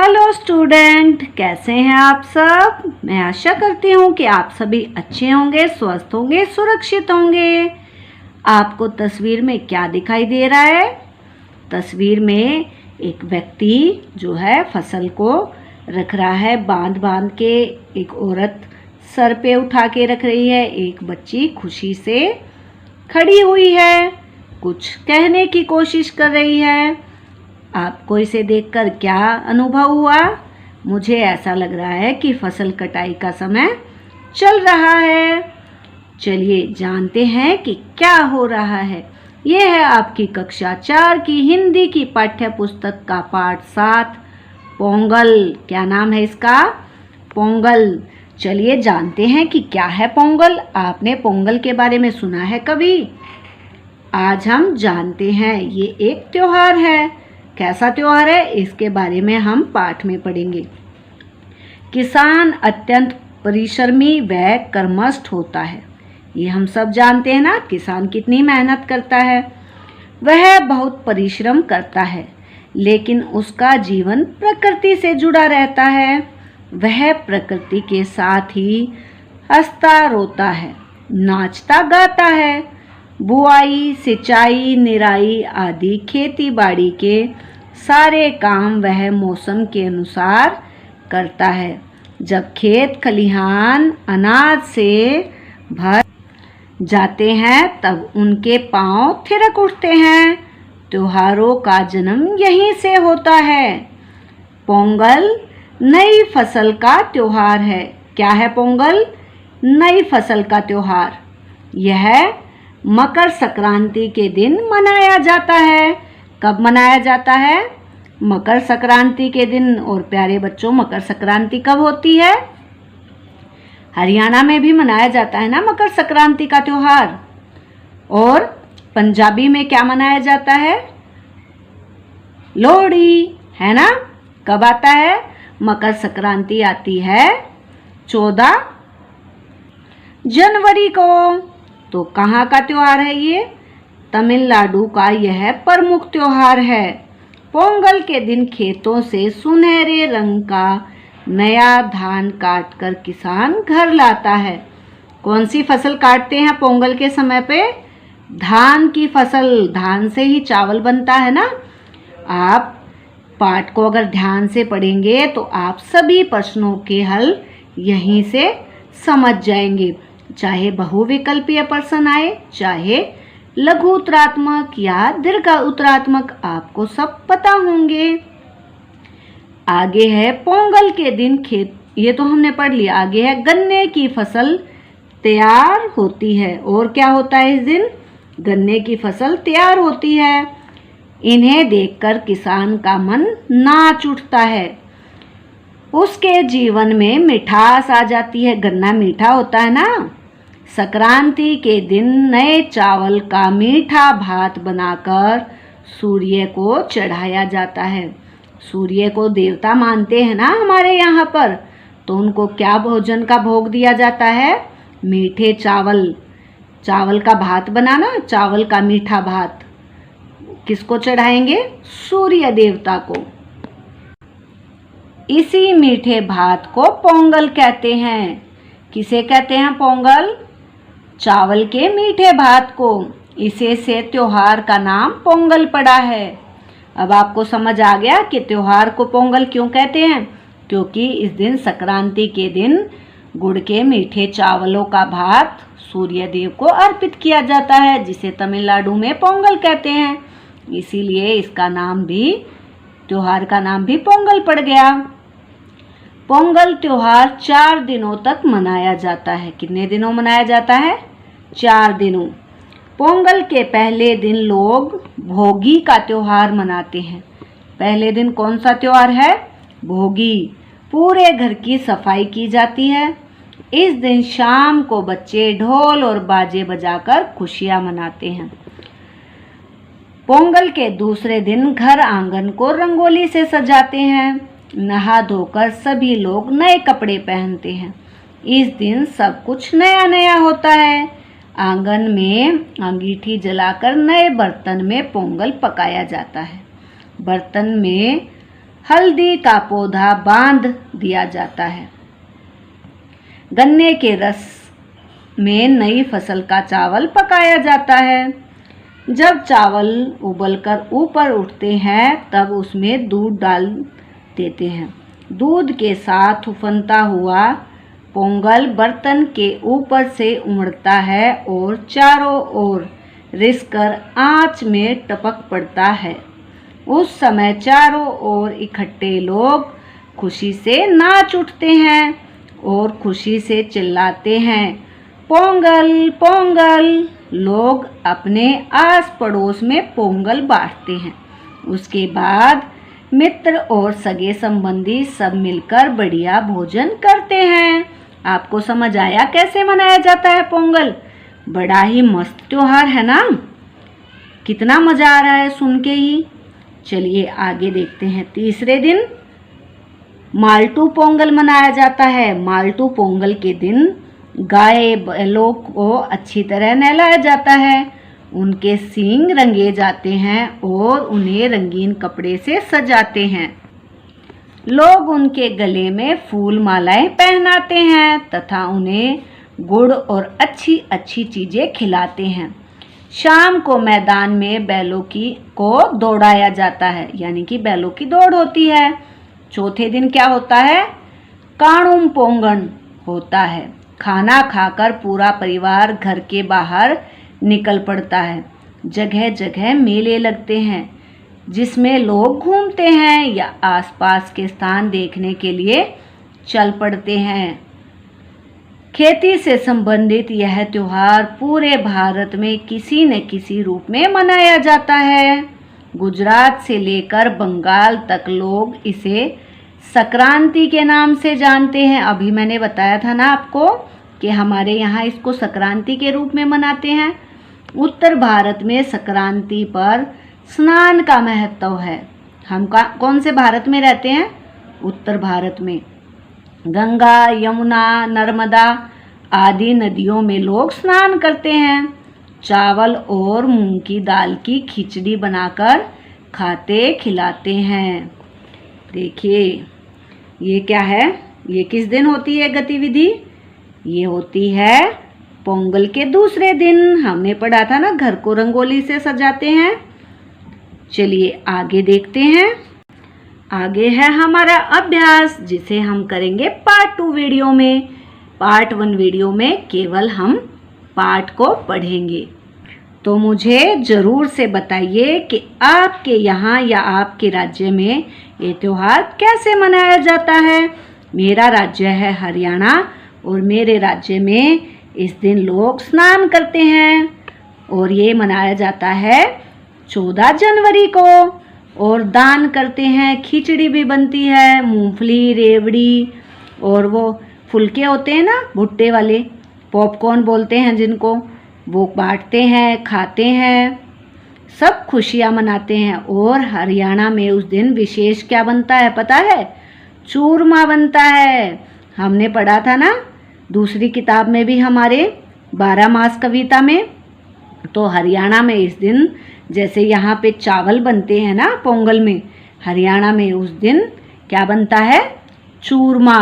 Hello student, कैसे हैं आप सब। मैं आशा करती हूँ कि आप सभी अच्छे होंगे, स्वस्थ होंगे, सुरक्षित होंगे। आपको तस्वीर में क्या दिखाई दे रहा है? तस्वीर में एक व्यक्ति जो है फसल को रख रहा है बांध बांध के। एक औरत सर पे उठा के रख रही है, एक बच्ची खुशी से खड़ी हुई है, कुछ कहने की कोशिश कर रही है। आपको इसे देखकर क्या अनुभव हुआ? मुझे ऐसा लग रहा है कि फसल कटाई का समय चल रहा है। चलिए जानते हैं कि क्या हो रहा है। यह है आपकी कक्षा 4 की हिंदी की पाठ्य पुस्तक का पाठ 7 पोंगल। क्या नाम है इसका? पोंगल। चलिए जानते हैं कि क्या है पोंगल। आपने पोंगल के बारे में सुना है कभी? आज हम जानते हैं। ये एक त्योहार है। कैसा त्योहार है इसके बारे में हम पाठ में पढ़ेंगे। किसान अत्यंत परिश्रमी व कर्मठ होता है। ये हम सब जानते हैं ना, किसान कितनी मेहनत करता है। वह बहुत परिश्रम करता है, लेकिन उसका जीवन प्रकृति से जुड़ा रहता है। वह प्रकृति के साथ ही हंसता रोता है, नाचता गाता है। बुआई, सिंचाई, निराई आदि खेती बाड़ी के सारे काम वह मौसम के अनुसार करता है। जब खेत खलिहान अनाज से भर जाते हैं तब उनके पांव थिरक उठते हैं। त्योहारों का जन्म यहीं से होता है। पोंगल नई फसल का त्योहार है। क्या है पोंगल? नई फसल का त्योहार। यह मकर संक्रांति के दिन मनाया जाता है। कब मनाया जाता है? मकर संक्रांति के दिन। और प्यारे बच्चों, मकर संक्रांति कब होती है? हरियाणा में भी मनाया जाता है ना मकर संक्रांति का त्योहार। और पंजाबी में क्या मनाया जाता है? लोहड़ी, है ना। कब आता है? मकर संक्रांति आती है 14 जनवरी को। तो कहाँ का त्योहार है ये? तमिलनाडु का यह प्रमुख त्योहार है। पोंगल के दिन खेतों से सुनहरे रंग का नया धान काटकर किसान घर लाता है। कौन सी फसल काटते हैं पोंगल के समय पे? धान की फसल। धान से ही चावल बनता है ना। आप पाठ को अगर ध्यान से पढ़ेंगे तो आप सभी प्रश्नों के हल यहीं से समझ जाएंगे। चाहे बहुविकल्पीय प्रश्न आए, चाहे लघु उत्तरात्मक या दीर्घ उत्तरात्मक, आपको सब पता होंगे। आगे है पोंगल के दिन खेत, ये तो हमने पढ़ लिया। आगे है गन्ने की फसल तैयार होती है। और क्या होता है इस दिन? गन्ने की फसल तैयार होती है। इन्हें देखकर किसान का मन नाच उठता है। उसके जीवन में मिठास आ जाती है। गन्ना मीठा होता है ना। संक्रांति के दिन नए चावल का मीठा भात बनाकर सूर्य को चढ़ाया जाता है। सूर्य को देवता मानते हैं ना हमारे यहाँ पर। तो उनको क्या भोजन का भोग दिया जाता है? मीठे चावल। चावल का भात बनाना, चावल का मीठा भात। किसको चढ़ाएंगे? सूर्य देवता को। इसी मीठे भात को पोंगल कहते हैं। किसे कहते हैं पोंगल? चावल के मीठे भात को। इसे से त्योहार का नाम पोंगल पड़ा है। अब आपको समझ आ गया कि त्योहार को पोंगल क्यों कहते हैं? क्योंकि इस दिन संक्रांति के दिन गुड़ के मीठे चावलों का भात सूर्य देव को अर्पित किया जाता है, जिसे तमिलनाडु में पोंगल कहते हैं। इसीलिए इसका नाम भी, त्योहार का नाम भी पोंगल पड़ गया। पोंगल त्योहार 4 दिनों तक मनाया जाता है। कितने दिनों मनाया जाता है? 4 दिनों। पोंगल के पहले दिन लोग भोगी का त्योहार मनाते हैं। पहले दिन कौन सा त्योहार है? भोगी। पूरे घर की सफाई की जाती है। इस दिन शाम को बच्चे ढोल और बाजे बजाकर खुशियां मनाते हैं। पोंगल के दूसरे दिन घर आंगन को रंगोली से सजाते हैं। नहा धोकर सभी लोग नए कपड़े पहनते हैं। इस दिन सब कुछ नया नया होता है। आंगन में अंगीठी जलाकर नए बर्तन में पोंगल पकाया जाता है। बर्तन में हल्दी का पौधा बांध दिया जाता है। गन्ने के रस में नई फसल का चावल पकाया जाता है। जब चावल उबलकर ऊपर उठते हैं तब उसमें दूध डाल देते हैं। दूध के साथ उफनता हुआ पोंगल बर्तन के ऊपर से उमड़ता है और चारों ओर रिसकर आंच में टपक पड़ता है। उस समय चारों ओर इकट्ठे लोग खुशी से नाच उठते हैं और खुशी से चिल्लाते हैं, पोंगल पोंगल। लोग अपने आस पड़ोस में पोंगल बांटते हैं। उसके बाद मित्र और सगे संबंधी सब मिलकर बढ़िया भोजन करते हैं। आपको समझ आया कैसे मनाया जाता है पोंगल? बड़ा ही मस्त त्योहार है ना? कितना मजा आ रहा है सुन के ही। चलिए आगे देखते हैं। तीसरे दिन माल्टू पोंगल मनाया जाता है। माल्टू पोंगल के दिन गाय बैलों को अच्छी तरह नहलाया जाता है। उनके सींग रंगे जाते हैं और उन्हें रंगीन कपड़े से सजाते हैं। लोग उनके गले में फूल मालाएं पहनाते हैं तथा उन्हें गुड़ और अच्छी अच्छी चीजें खिलाते हैं। शाम को मैदान में बैलों को दौड़ाया जाता है, यानी कि बैलों की दौड़ होती है। चौथे दिन क्या होता है? काणुम पोंगन होता है। खाना खाकर पूरा परिवार घर के बाहर निकल पड़ता है। जगह जगह मेले लगते हैं जिसमें लोग घूमते हैं या आसपास के स्थान देखने के लिए चल पड़ते हैं। खेती से संबंधित यह त्योहार पूरे भारत में किसी न किसी रूप में मनाया जाता है। गुजरात से लेकर बंगाल तक लोग इसे संक्रांति के नाम से जानते हैं। अभी मैंने बताया था ना आपको कि हमारे यहाँ इसको संक्रांति के रूप में मनाते हैं। उत्तर भारत में संक्रांति पर स्नान का महत्व है। हम कौन से भारत में रहते हैं? उत्तर भारत में। गंगा, यमुना, नर्मदा आदि नदियों में लोग स्नान करते हैं। चावल और मूंग की दाल की खिचड़ी बनाकर खाते खिलाते हैं। देखिए ये क्या है? ये किस दिन होती है गतिविधि? ये होती है पोंगल के दूसरे दिन। हमने पढ़ा था ना, घर को रंगोली से सजाते हैं। चलिए आगे देखते हैं। आगे है हमारा अभ्यास जिसे हम करेंगे पार्ट 2 वीडियो में। पार्ट 1 वीडियो में केवल हम पाठ को पढ़ेंगे। तो मुझे ज़रूर से बताइए कि आपके यहाँ या आपके राज्य में ये त्यौहार कैसे मनाया जाता है। मेरा राज्य है हरियाणा और मेरे राज्य में इस दिन लोग स्नान करते हैं और ये मनाया जाता है 14 जनवरी को। और दान करते हैं, खिचड़ी भी बनती है, मूंगफली, रेवड़ी और वो फुलके होते हैं ना भुट्टे वाले, पॉपकॉर्न बोलते हैं जिनको, वो बांटते हैं, खाते हैं, सब खुशियाँ मनाते हैं। और हरियाणा में उस दिन विशेष क्या बनता है पता है? चूरमा बनता है। हमने पढ़ा था ना दूसरी किताब में भी, हमारे 12 मास कविता में। तो हरियाणा में इस दिन जैसे यहाँ पे चावल बनते हैं ना पोंगल में, हरियाणा में उस दिन क्या बनता है? चूरमा।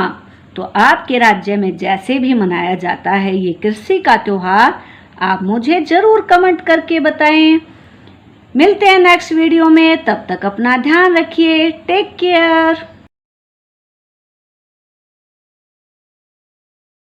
तो आपके राज्य में जैसे भी मनाया जाता है ये कृषि का त्यौहार, आप मुझे ज़रूर कमेंट करके बताएं। मिलते हैं नेक्स्ट वीडियो में, तब तक अपना ध्यान रखिए। Take care.